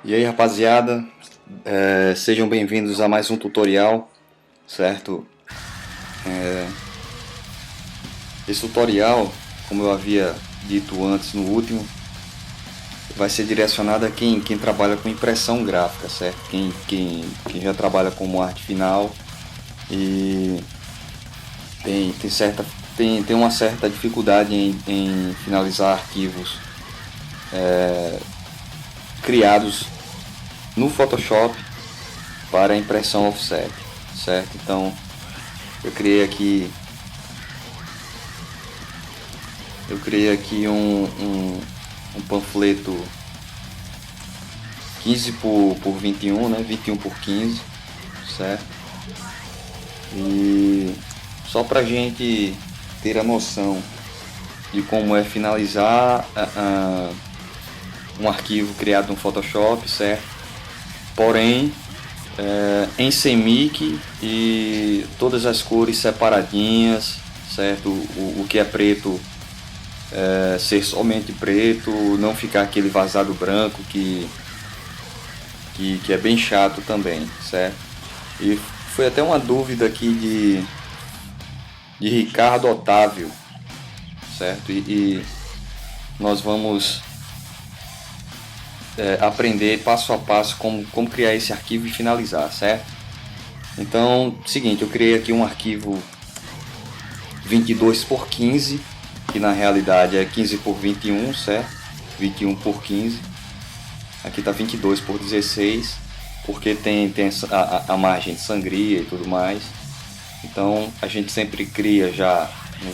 E aí, rapaziada, sejam bem-vindos a mais um tutorial, certo? Esse tutorial, como eu havia dito antes no último, vai ser direcionado a quem trabalha com impressão gráfica, certo? Quem já trabalha como arte final e tem uma certa dificuldade em finalizar arquivos criados no Photoshop para impressão offset, certo? Então eu criei aqui um panfleto 15 por 21, né? 21 por 15, certo? E só pra gente ter a noção de como é finalizar um arquivo criado no Photoshop, certo? Porém, em CMYK e todas as cores separadinhas, certo? O que é preto ser somente preto, não ficar aquele vazado branco que é bem chato também, certo? E foi até uma dúvida aqui de Ricardo Otávio, certo? E nós vamos aprender passo a passo como criar esse arquivo e finalizar, certo? Então, seguinte, eu criei aqui um arquivo 22 por 15, que na realidade é 15 por 21, certo? 21 por 15. Aqui está 22 por 16, porque tem a margem de sangria e tudo mais. Então a gente sempre cria já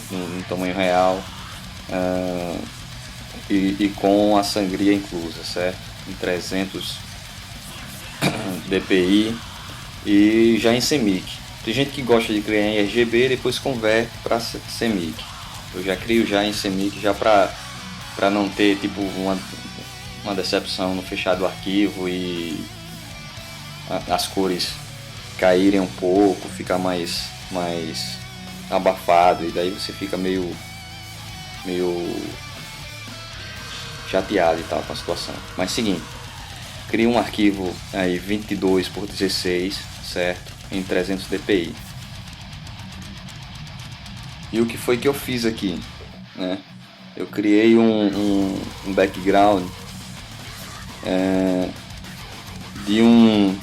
no tamanho real e com a sangria inclusa, certo? Em 300 dpi e já em CMYK. Tem gente que gosta de criar em RGB e depois converte para CMYK. Eu já crio já em CMYK já para não ter tipo uma decepção no fechar do arquivo e as cores caírem um pouco, ficar mais abafado, e daí você fica meio chateado e tal com a situação. Mas seguinte, cria um arquivo aí 22 por 16, certo? Em 300 dpi. E o que foi que eu fiz aqui, né? Eu criei um background de um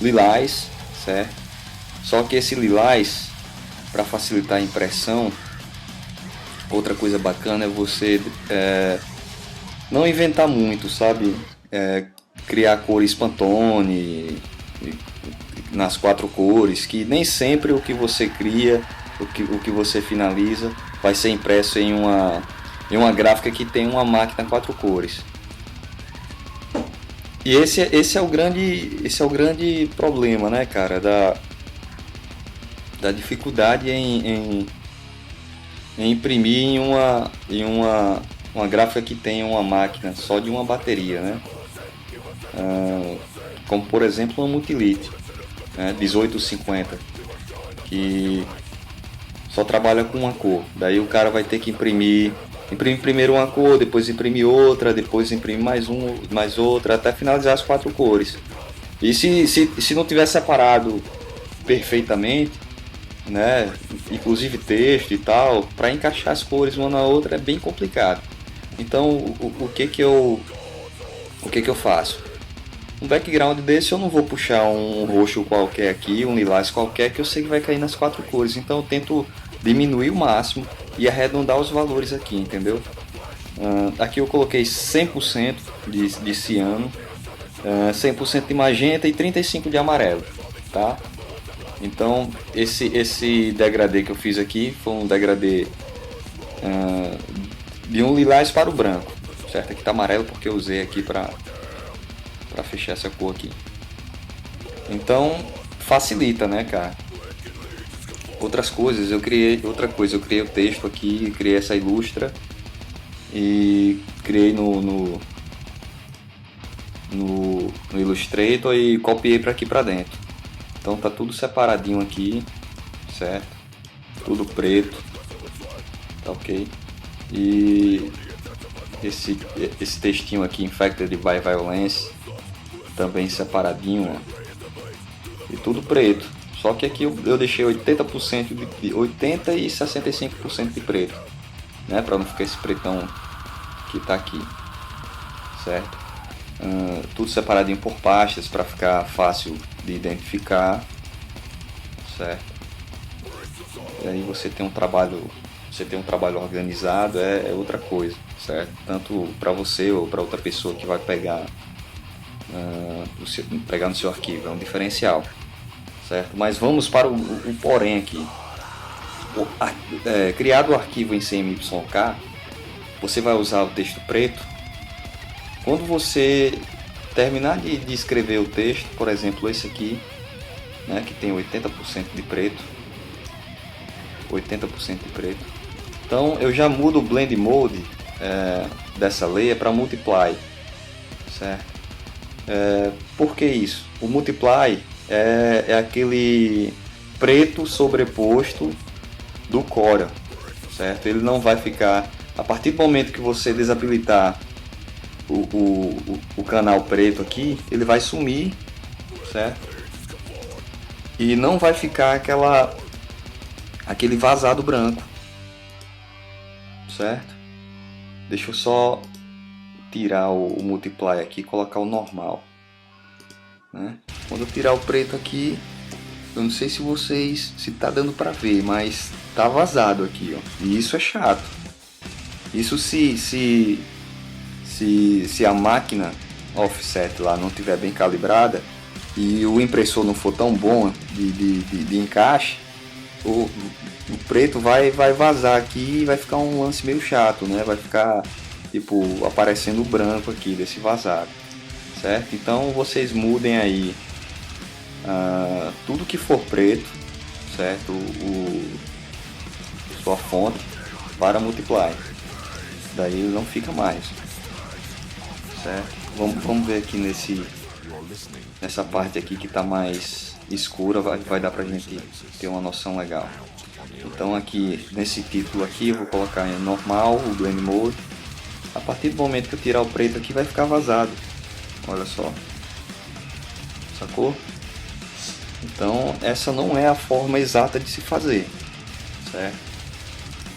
lilás, certo? Só que esse lilás, para facilitar a impressão, outra coisa bacana é você não inventar muito, sabe? Criar cores Pantone nas 4 cores, que nem sempre o que você cria, o que você finaliza, vai ser impresso em uma gráfica que tem uma máquina 4 cores. E esse é o grande problema, né, cara, da dificuldade em imprimir em uma gráfica que tem uma máquina só de uma bateria, né? Como por exemplo uma Multilite, né, 1850, que só trabalha com uma cor. Daí o cara vai ter que imprime primeiro uma cor, depois imprime outra, depois imprime mais outra, até finalizar as 4 cores. E se não tiver separado perfeitamente, né, inclusive texto e tal, para encaixar as cores uma na outra é bem complicado. Então o que eu faço? Um background desse eu não vou puxar um roxo qualquer aqui, um lilás qualquer, que eu sei que vai cair nas 4 cores. Então eu tento diminuir o máximo e arredondar os valores aqui, entendeu? Aqui eu coloquei 100% de ciano, 100% de magenta e 35% de amarelo, tá? Então esse degradê que eu fiz aqui foi um degradê de um lilás para o branco, certo? Aqui tá amarelo porque eu usei aqui para fechar essa cor aqui. Então facilita, né, cara? Outras coisas, eu criei o texto aqui, criei essa ilustra e criei no Illustrator e copiei para aqui para dentro. Então tá tudo separadinho aqui, certo? Tudo preto, tá ok? E esse textinho aqui, Infected by Violence, também separadinho, ó, e tudo preto. Só que aqui eu deixei 80% de 80 e 65% de preto, né, para não ficar esse pretão que tá aqui, certo? Tudo separadinho por pastas para ficar fácil de identificar, certo? E aí você tem um trabalho organizado, é outra coisa, certo? Tanto para você ou para outra pessoa que vai pegar no seu arquivo, é um diferencial, certo? Mas vamos para o porém aqui. Criado o arquivo em CMYK, você vai usar o texto preto. Quando você terminar de escrever o texto, por exemplo esse aqui, né, que tem 80% de preto, então eu já mudo o Blend Mode dessa layer para Multiply, certo? Por que isso? O Multiply é aquele preto sobreposto do Corel, certo? Ele não vai ficar, a partir do momento que você desabilitar o canal preto aqui, ele vai sumir, certo? E não vai ficar aquele vazado branco, certo? Deixa eu só tirar o Multiply aqui e colocar o normal, né? Quando eu tirar o preto aqui, eu não sei se tá dando para ver, mas tá vazado aqui, ó. E isso é chato. Isso se a máquina offset lá não tiver bem calibrada e o impressor não for tão bom de encaixe, o preto vai vazar aqui e vai ficar um lance meio chato, né? Vai ficar tipo aparecendo o branco aqui desse vazado, certo? Então vocês mudem aí tudo que for preto, certo? Sua fonte para Multiply, daí ele não fica mais, certo? Vamos ver aqui nessa parte aqui que está mais escura, vai dar pra gente ter uma noção legal. Então aqui nesse título aqui eu vou colocar em normal o Blend Mode. A partir do momento que eu tirar o preto aqui vai ficar vazado, olha só, sacou? Então essa não é a forma exata de se fazer, certo?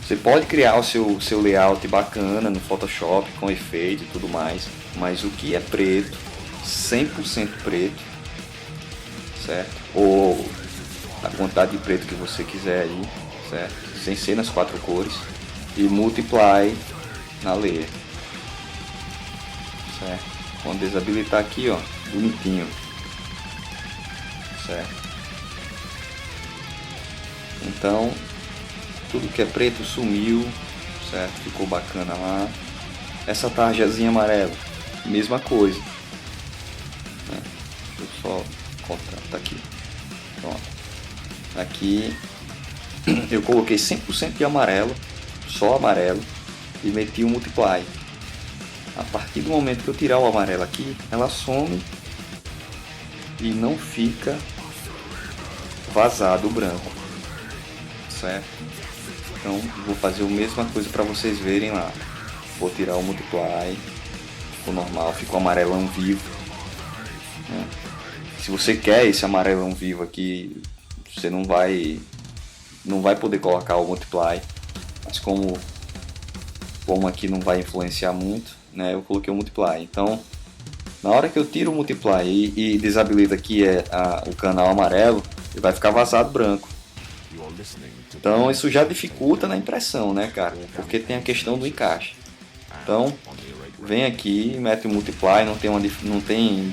Você pode criar o seu layout bacana no Photoshop com efeito e tudo mais, mas o que é preto, 100% preto, certo? Ou a quantidade de preto que você quiser aí, certo? Sem ser nas 4 cores, e Multiply na layer, certo? Vamos desabilitar aqui, ó, bonitinho, certo? Então tudo que é preto sumiu, certo? Ficou bacana lá. Essa tarjazinha amarela, mesma coisa, né? Deixa eu só cortar, tá aqui, pronto. Aqui eu coloquei 100% de amarelo, só amarelo, e meti o Multiply. A partir do momento que eu tirar o amarelo aqui, ela some e não fica vazado o branco, certo? Então vou fazer a mesma coisa para vocês verem lá. Vou tirar o Multiply, o normal, ficou amarelão vivo, né? Se você quer esse amarelão vivo aqui, você não vai poder colocar o Multiply, mas como aqui não vai influenciar muito, né, eu coloquei o Multiply. Então na hora que eu tiro o Multiply e desabilito aqui o canal amarelo, ele vai ficar vazado branco. Então isso já dificulta na impressão, né, cara? Porque tem a questão do encaixe. Então vem aqui, mete o Multiply, não tem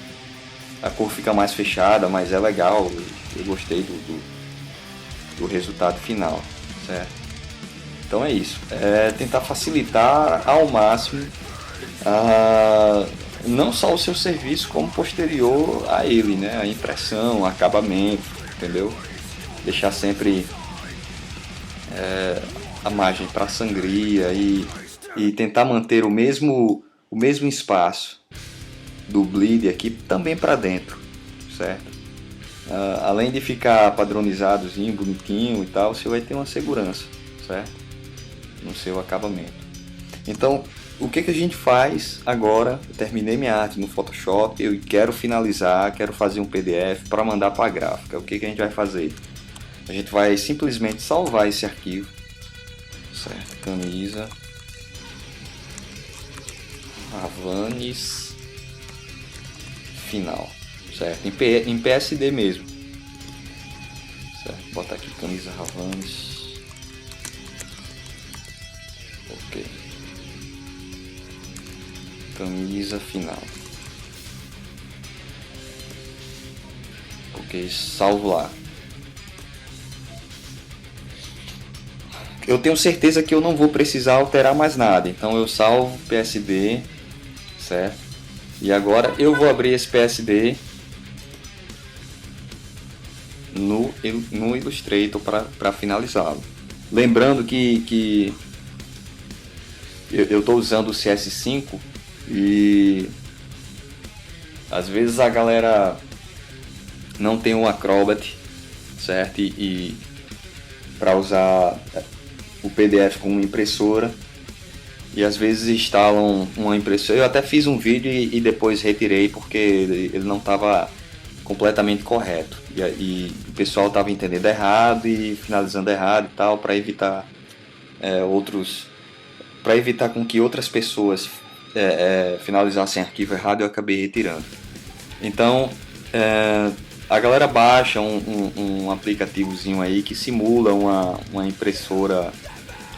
a cor fica mais fechada, mas é legal. Eu gostei do resultado final, certo? Então é isso. É tentar facilitar ao máximo não só o seu serviço, como posterior a ele, né? A impressão, o acabamento, entendeu? Deixar sempre a margem para sangria e tentar manter o mesmo espaço do bleed aqui também para dentro, certo? Além de ficar padronizadozinho, bonitinho e tal, você vai ter uma segurança, certo? No seu acabamento. Então o que a gente faz agora? Eu terminei minha arte no Photoshop, eu quero finalizar, quero fazer um PDF para mandar para a gráfica. O que a gente vai fazer? A gente vai simplesmente salvar esse arquivo, certo? Camisa Havaianas final, certo? Em PSD mesmo, certo? Vou botar aqui camisa Havaianas. Ok. Camisa final. Ok, salvo lá. Eu tenho certeza que eu não vou precisar alterar mais nada, então eu salvo PSD, certo? E agora eu vou abrir esse PSD no Illustrator para finalizá-lo. Lembrando que eu estou usando o CS5 e às vezes a galera não tem um Acrobat, certo? E para usar o PDF com uma impressora, e às vezes instalam uma impressora. Eu até fiz um vídeo e depois retirei porque ele não estava completamente correto, e o pessoal estava entendendo errado e finalizando errado e tal, para evitar para evitar com que outras pessoas finalizassem arquivo errado. Eu acabei retirando. Então a galera baixa um aplicativozinho aí que simula uma impressora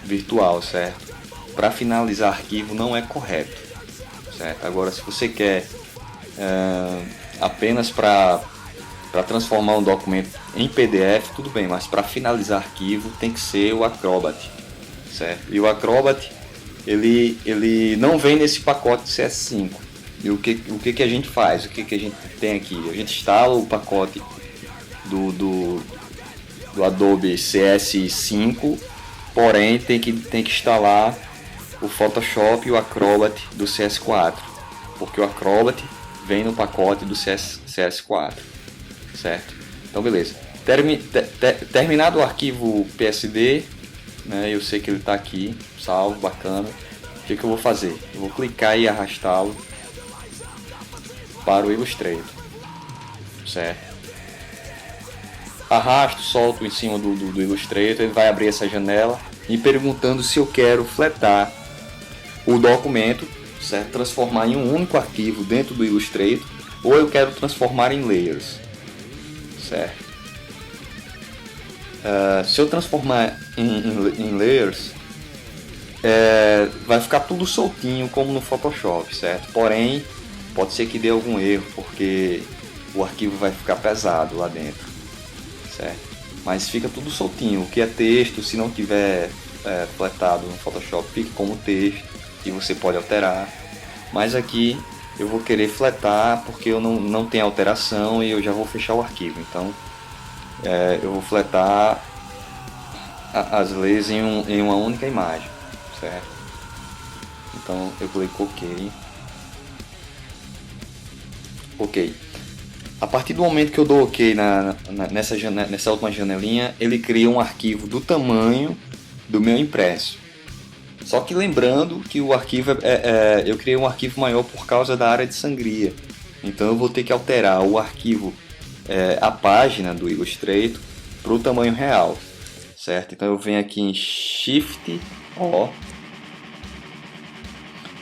virtual, certo? Para finalizar arquivo não é correto, certo? Agora, se você quer apenas para transformar um documento em PDF, tudo bem, mas para finalizar arquivo tem que ser o Acrobat, certo? E o Acrobat ele não vem nesse pacote CS5. E o que a gente faz? O que a gente tem aqui? A gente instala o pacote do Adobe CS5, porém tem que instalar o Photoshop e o Acrobat do CS4, porque o Acrobat vem no pacote do CS4, certo? Então beleza. Terminado o arquivo PSD, né, eu sei que ele está aqui, salvo, bacana. O que eu vou fazer? Eu vou clicar e arrastá-lo para o Illustrator, certo? Arrasto, solto em cima do Illustrator, ele vai abrir essa janela me perguntando se eu quero fletar o documento, certo? Transformar em um único arquivo dentro do Illustrator, ou eu quero transformar em layers, certo? Se eu transformar em layers, vai ficar tudo soltinho como no Photoshop, certo? Porém, pode ser que dê algum erro, porque o arquivo vai ficar pesado lá dentro, certo? Mas fica tudo soltinho. O que é texto, se não tiver fletado no Photoshop, fica como texto e você pode alterar. Mas aqui eu vou querer fletar porque eu não tenho alteração e eu já vou fechar o arquivo. Então eu vou fletar as leis em uma única imagem, certo? Então eu clico OK. Ok. A partir do momento que eu dou OK nessa última janelinha, ele cria um arquivo do tamanho do meu impresso. Só que lembrando que o arquivo eu criei um arquivo maior por causa da área de sangria. Então eu vou ter que alterar o arquivo, a página do Illustrator, para o tamanho real, certo? Então eu venho aqui em Shift O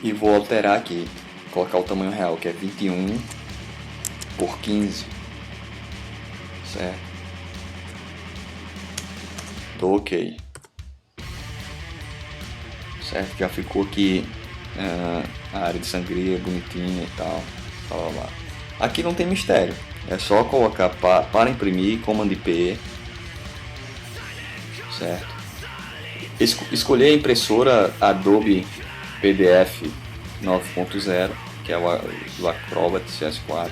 e vou alterar aqui, colocar o tamanho real, que é 21 por 15, certo? Tô OK, certo? Já ficou aqui a área de sangria bonitinha e tal, blá. Aqui não tem mistério, é só colocar para imprimir, Command P, certo? Escolher a impressora Adobe PDF 9.0, que é o Acrobat CS4.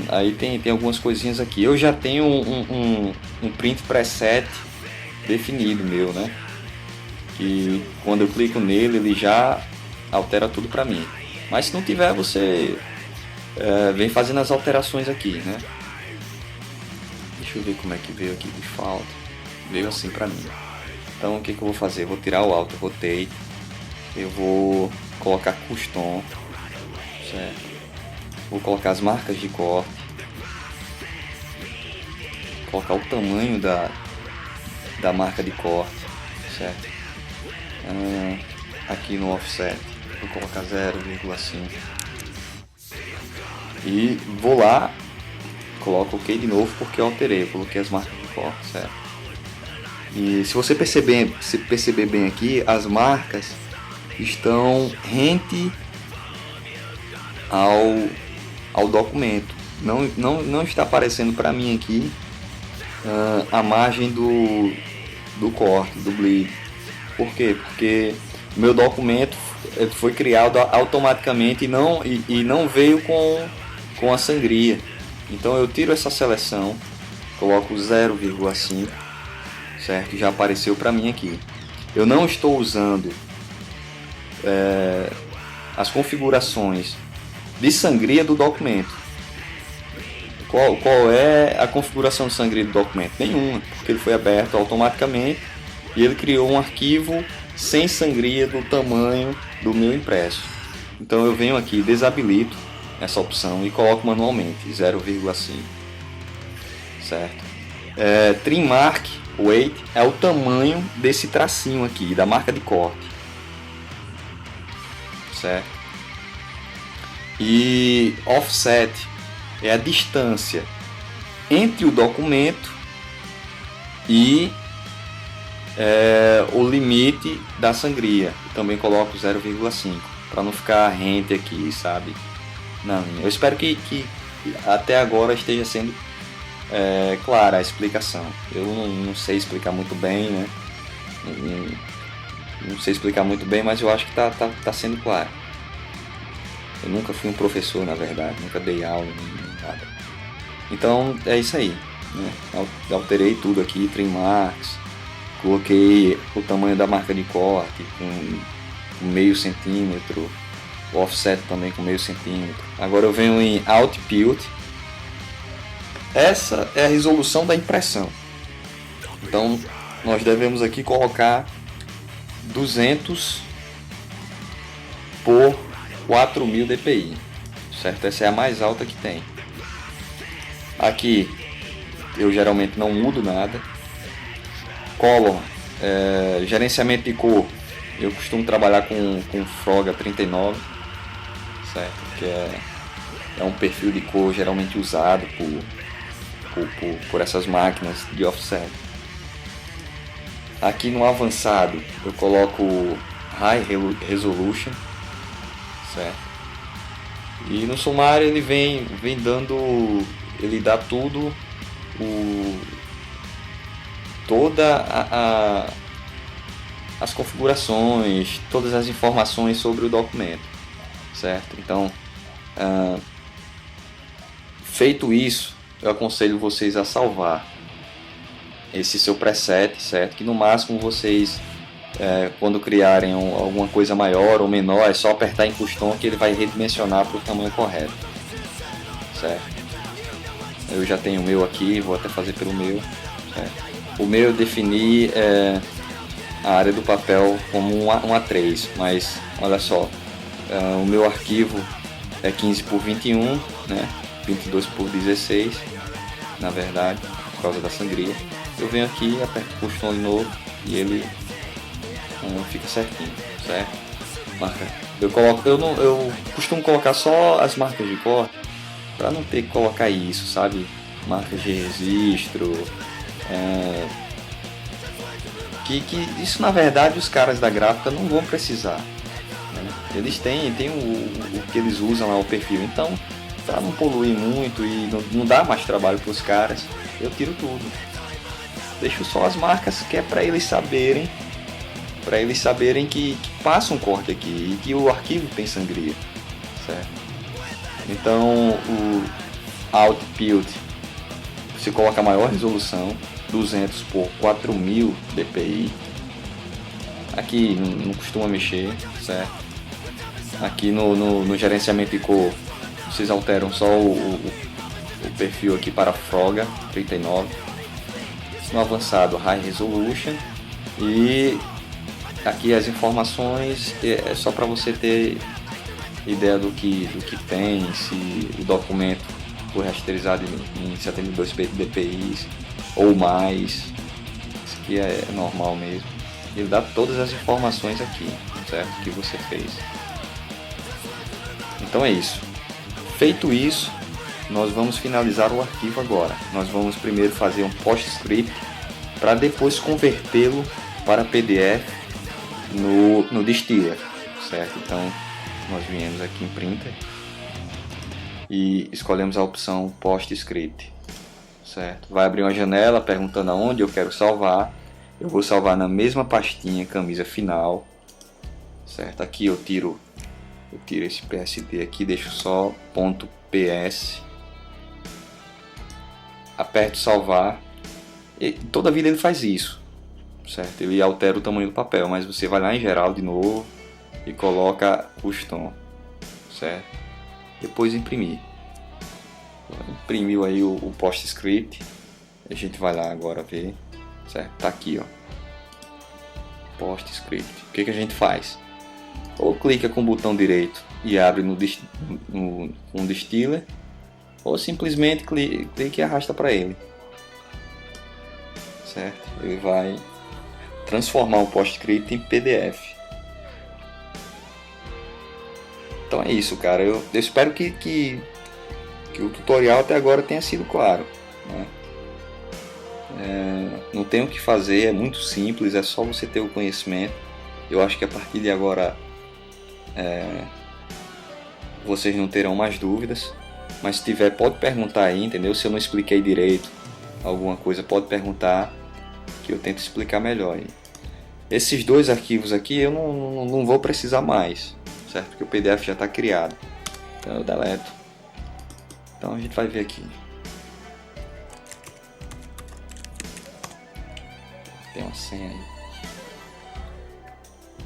Aí tem algumas coisinhas aqui. Eu já tenho um print preset definido meu, né? Que quando eu clico nele ele já altera tudo pra mim. Mas se não tiver, você vem fazendo as alterações aqui, né? Deixa eu ver como é que veio aqui default. Veio assim pra mim. Então o que eu vou fazer? Eu vou tirar o Auto Rotate eu vou colocar custom, certo? Vou colocar as marcas de corte, colocar o tamanho da marca de corte, certo? Aqui no offset vou colocar 0,5 e vou lá, coloco OK de novo porque eu alterei, eu coloquei as marcas de corte, certo? E se você perceber bem aqui, as marcas estão rente ao documento. Não está aparecendo para mim aqui a margem do corte, do bleed. Por quê? Porque o meu documento foi criado automaticamente e não veio com a sangria. Então eu tiro essa seleção, coloco 0,5, certo? Já apareceu para mim aqui. Eu não estou usando as configurações de sangria do documento. Qual é a configuração de sangria do documento? Nenhuma, porque ele foi aberto automaticamente e ele criou um arquivo sem sangria do tamanho do meu impresso. Então eu venho aqui, desabilito essa opção e coloco manualmente 0,5, certo? Trim mark weight é o tamanho desse tracinho aqui, da marca de corte, certo? E offset é a distância entre o documento e o limite da sangria. Também coloco 0,5 para não ficar rente aqui, sabe? Na linha. Eu espero que até agora esteja sendo clara a explicação. Eu não sei explicar muito bem, né? Não sei explicar muito bem, mas eu acho que tá sendo claro. Eu nunca fui um professor, na verdade, nunca dei aula, nem nada. Então é isso aí, né? Alterei tudo aqui, trim marks, coloquei o tamanho da marca de corte com meio centímetro, o offset também com meio centímetro. Agora eu venho em Output. Essa é a resolução da impressão. Então nós devemos aqui colocar 200 por 4000 dpi, certo? Essa é a mais alta que tem. Aqui eu geralmente não mudo nada. Color, gerenciamento de cor, eu costumo trabalhar com Froga 39, certo? Que é um perfil de cor geralmente usado por essas máquinas de offset. Aqui no avançado eu coloco High Resolution, certo? E no sumário ele vem dando, ele dá tudo, as configurações, todas as informações sobre o documento, certo? Então, feito isso, eu aconselho vocês a salvar esse seu preset, certo? Que no máximo vocês, quando criarem alguma coisa maior ou menor, é só apertar em custom que ele vai redimensionar para o tamanho correto, certo? Eu já tenho o meu aqui, vou até fazer pelo meu, certo? O meu eu defini a área do papel como um A3, mas olha só, o meu arquivo é 15 por 21, né? 22 por 16, na verdade, por causa da sangria. Eu venho aqui, aperto o custom de novo e ele fica certinho, certo? Marca. Eu costumo colocar só as marcas de corte para não ter que colocar isso, sabe? Marcas de registro, que isso na verdade os caras da gráfica não vão precisar, né? Eles têm o que eles usam lá, o perfil. Então, para não poluir muito e não dar mais trabalho para os caras, eu tiro tudo. Deixo só as marcas que é para eles saberem que passa um corte aqui e que o arquivo tem sangria, certo? Então o Output, você coloca a maior resolução, 200 por 4000 dpi. Aqui não costuma mexer, certo? Aqui no gerenciamento de cor, vocês alteram só o perfil aqui para Froga 39. No avançado, High Resolution, e Aqui as informações é só para você ter ideia do que tem, se o documento foi rasterizado em 72 dpi ou mais. Isso aqui é normal mesmo. Ele dá todas as informações aqui, certo? Que você fez. Então é isso. Feito isso, nós vamos finalizar o arquivo agora. Nós vamos primeiro fazer um PostScript para depois convertê-lo para PDF no Distiller, certo? Então nós viemos aqui em Printer e escolhemos a opção PostScript, certo? Vai abrir uma janela perguntando aonde eu quero salvar. Eu vou salvar na mesma pastinha camisa final, certo? Aqui eu tiro esse PSD aqui, deixo só .ps, aperto salvar e toda vida ele faz isso, certo? Ele altera o tamanho do papel, mas você vai lá em geral de novo e coloca custom, certo? Depois imprimir. Imprimiu aí o PostScript. A gente vai lá agora ver, certo? Tá aqui, ó, PostScript. O que a gente faz? Ou clica com o botão direito e abre no Distiller, ou simplesmente clica e arrasta para ele, certo? Ele vai transformar o PostScript em PDF. Então é isso, cara. Eu espero que o tutorial até agora tenha sido claro, né? Não tem o que fazer, é muito simples, é só você ter o conhecimento. Eu acho que a partir de agora vocês não terão mais dúvidas, mas se tiver, pode perguntar aí, entendeu? Se eu não expliquei direito alguma coisa, pode perguntar que eu tento explicar melhor. Esses dois arquivos aqui eu não vou precisar mais, certo? Porque o PDF já está criado, então eu deleto. Então a gente vai ver aqui. Tem uma senha aí.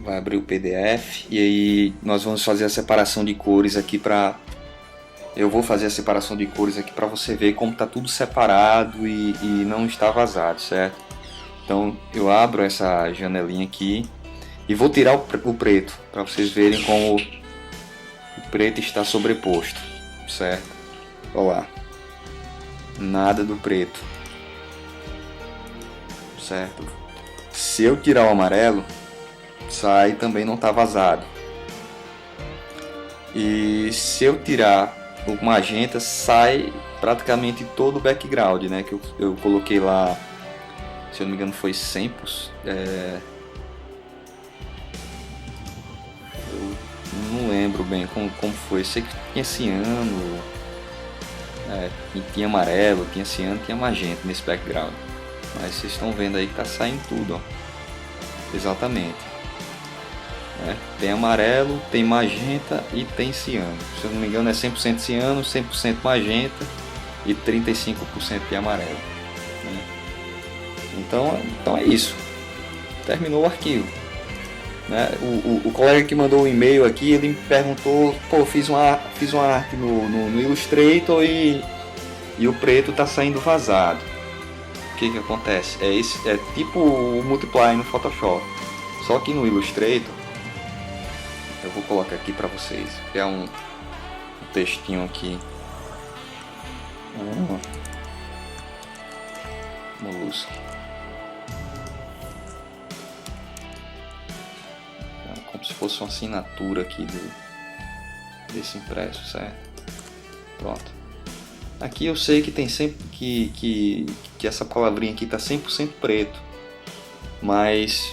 Vai abrir o PDF e aí nós vamos fazer a separação de cores aqui para... Eu vou fazer a separação de cores aqui para você ver como está tudo separado e não está vazado, certo? Então eu abro essa janelinha aqui e vou tirar o preto para vocês verem como o preto está sobreposto, certo? Olha lá, nada do preto, certo? Se eu tirar o amarelo, sai, também não está vazado. E se eu tirar o magenta, sai praticamente todo o background, né? Que eu coloquei lá, se eu não me engano foi 100%. Eu não lembro bem como foi. Sei que tinha ciano, tinha amarelo, tinha ciano, tinha magenta nesse background. Mas vocês estão vendo aí que está saindo tudo, ó. Exatamente. Tem amarelo, tem magenta e tem ciano. Se eu não me engano é 100% ciano, 100% magenta e 35% de amarelo, né? Então é isso. Terminou o arquivo, né? O colega que mandou o e-mail aqui, ele me perguntou, pô, fiz uma arte no Illustrator e o preto está saindo vazado. O que acontece? É tipo o Multiply no Photoshop, só que no Illustrator eu vou colocar aqui para vocês, criar um textinho aqui. Molusco. Como se fosse uma assinatura aqui desse impresso, certo? Pronto. Aqui eu sei que tem sempre que essa palavrinha aqui está 100% preto, mas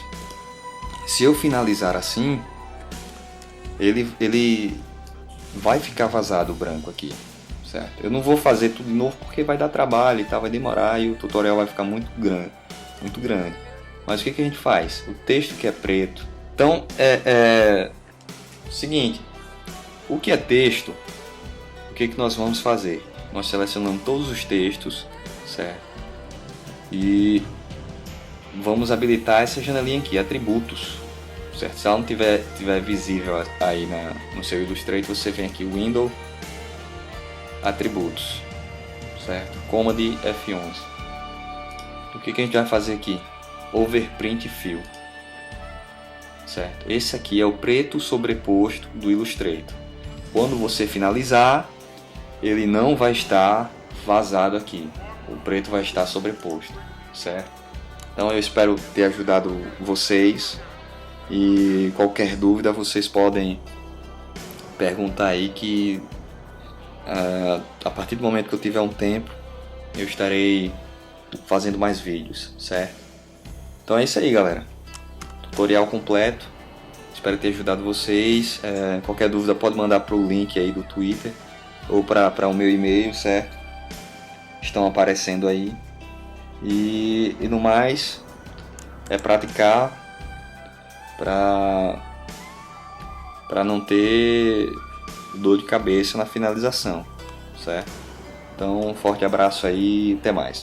se eu finalizar assim, ele vai ficar vazado o branco aqui, certo? Eu não vou fazer tudo de novo porque vai dar trabalho e tal, vai demorar e o tutorial vai ficar muito grande. Mas o que a gente faz? O texto que é preto. Então seguinte, o que é texto? O que nós vamos fazer? Nós selecionamos todos os textos, certo? E vamos habilitar essa janelinha aqui, atributos. Certo? Se ela não tiver visível aí no seu Illustrator, você vem aqui, Window, Atributos, certo? Command F11. O que a gente vai fazer aqui? Overprint Fill. certo? Esse aqui é o preto sobreposto do Illustrator. Quando você finalizar, ele não vai estar vazado aqui, o preto vai estar sobreposto, certo? Então eu espero ter ajudado vocês, e qualquer dúvida vocês podem perguntar aí, que a partir do momento que eu tiver um tempo eu estarei fazendo mais vídeos, certo? Então é isso aí, galera, tutorial completo, espero ter ajudado vocês. Qualquer dúvida pode mandar para o link aí do Twitter ou para o meu e-mail, certo? Estão aparecendo aí. E no mais, é praticar para não ter dor de cabeça na finalização, certo? Então, um forte abraço aí, até mais.